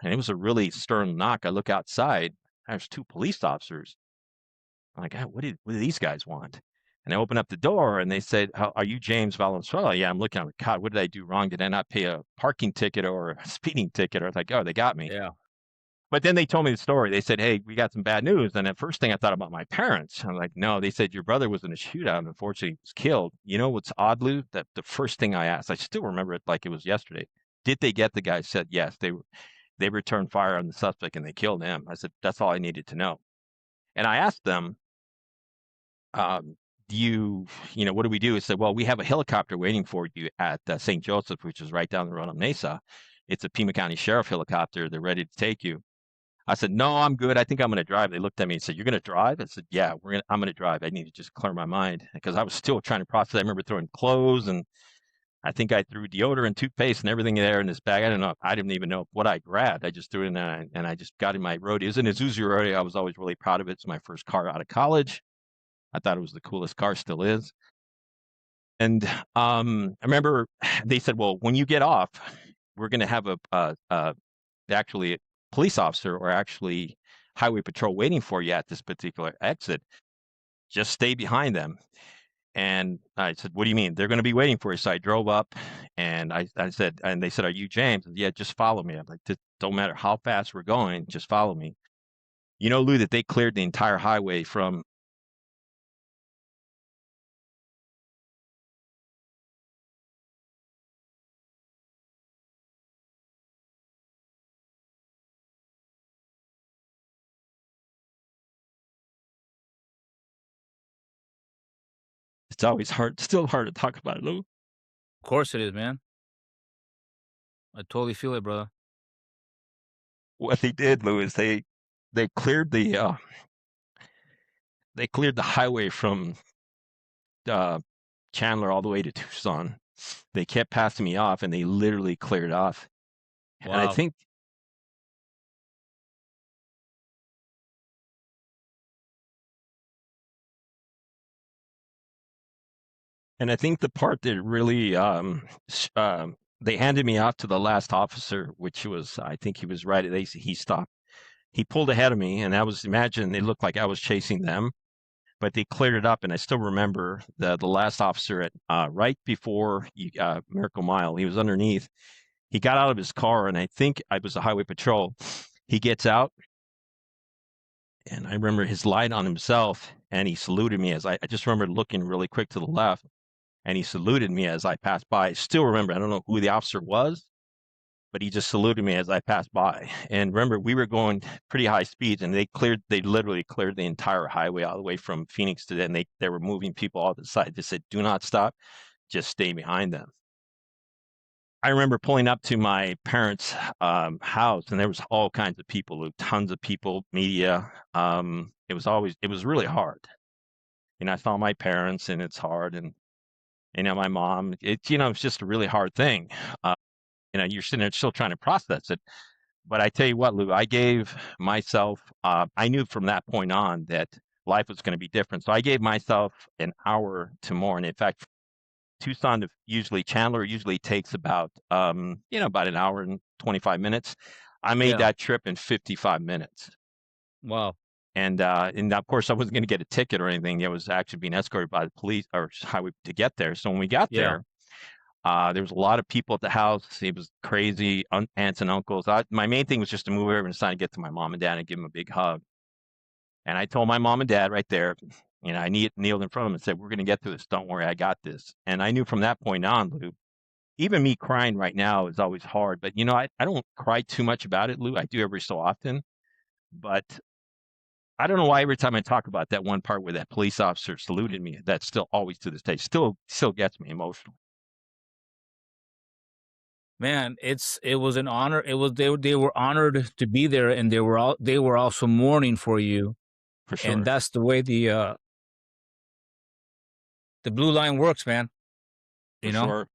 and it was a really stern knock. I look outside, there's two police officers. I'm like, "God, what do these guys want?" And I open up the door and they said, Are you James Valenzuela? Yeah, I'm looking. I'm like, God, what did I do wrong? Did I not pay a parking ticket or a speeding ticket? Or like, oh, they got me. Yeah. But then they told me the story. They said, hey, we got some bad news. And at first thing I thought about my parents. I'm like, no, they said your brother was in a shootout and unfortunately was killed. You know what's odd, Lou? That the first thing I asked, I still remember it like it was yesterday. Did they get the guy? Said yes. They returned fire on the suspect and they killed him. I said, that's all I needed to know. And I asked them, um, do what do we do? He said, well, we have a helicopter waiting for you at St. Joseph, which is right down the road on Mesa. It's a Pima County Sheriff helicopter. They're ready to take you. I said, no, I'm good. I think I'm going to drive. They looked at me and said, you're going to drive? I said, yeah, I'm going to drive. I need to just clear my mind because I was still trying to process. I remember throwing clothes and I think I threw deodorant, toothpaste, and everything there in this bag. I don't know. I didn't even know what I grabbed. I just threw it in there and I just got in my roadie. It was an Isuzu roadie. I was always really proud of it. It's my first car out of college. I thought it was the coolest car, still is. And I remember they said, well, when you get off, we're going to have actually a police officer or actually highway patrol waiting for you at this particular exit. Just stay behind them. And I said, what do you mean? They're going to be waiting for you. So I drove up and I said, and they said, are you James? Said, yeah, just follow me. I'm like, don't matter how fast we're going, just follow me. You know, Lou, that they cleared the entire highway from. It's always hard, still hard to talk about it, Lou. Of course it is, man. I totally feel it, brother. What they did, Lou, is they cleared the highway from uh, Chandler all the way to Tucson. They kept passing me off, and they literally cleared off. And I Wow. think, the part that really they handed me off to the last officer, which was I think he was right. He stopped. He pulled ahead of me, and I was imagine it looked like I was chasing them, but they cleared it up. And I still remember the last officer at right before Miracle Mile. He was underneath. He got out of his car, and I think I was a highway patrol. He gets out, and I remember his light on himself, and he saluted me as I just remember looking really quick to the left, and he saluted me as I passed by. I still remember, I don't know who the officer was, but he just saluted me as I passed by. And remember, we were going pretty high speeds, and they literally cleared the entire highway all the way from Phoenix to then they were moving people off the side. They said, do not stop, just stay behind them. I remember pulling up to my parents' house, and there was all kinds of people, tons of people, media. It was really hard. I saw my parents, and it's hard, and my mom. It's just a really hard thing. Uh, you're sitting there still trying to process it. But I tell you what, Lou, I gave myself. I knew from that point on that life was going to be different. So I gave myself an hour to mourn. In fact, Chandler usually takes about about an hour and 25 minutes. I made Yeah. that trip in 55 minutes. Wow. And of course I wasn't going to get a ticket or anything. I was actually being escorted by the police or highway to get there. So when we got Yeah. there, there was a lot of people at the house. It was crazy, aunts and uncles. My main thing was just to move over and try to get to my mom and dad and give them a big hug. And I told my mom and dad right there, I kneeled in front of them and said, we're going to get through this. Don't worry, I got this. And I knew from that point on, Lou, even me crying right now is always hard. But, I don't cry too much about it, Lou. I do every so often. But I don't know why every time I talk about that one part where that police officer saluted me, that still always to this day still gets me emotional. Man, it was an honor. They were honored to be there, and they were also mourning for you. For And sure. that's the way the blue line works, man. For You know? sure.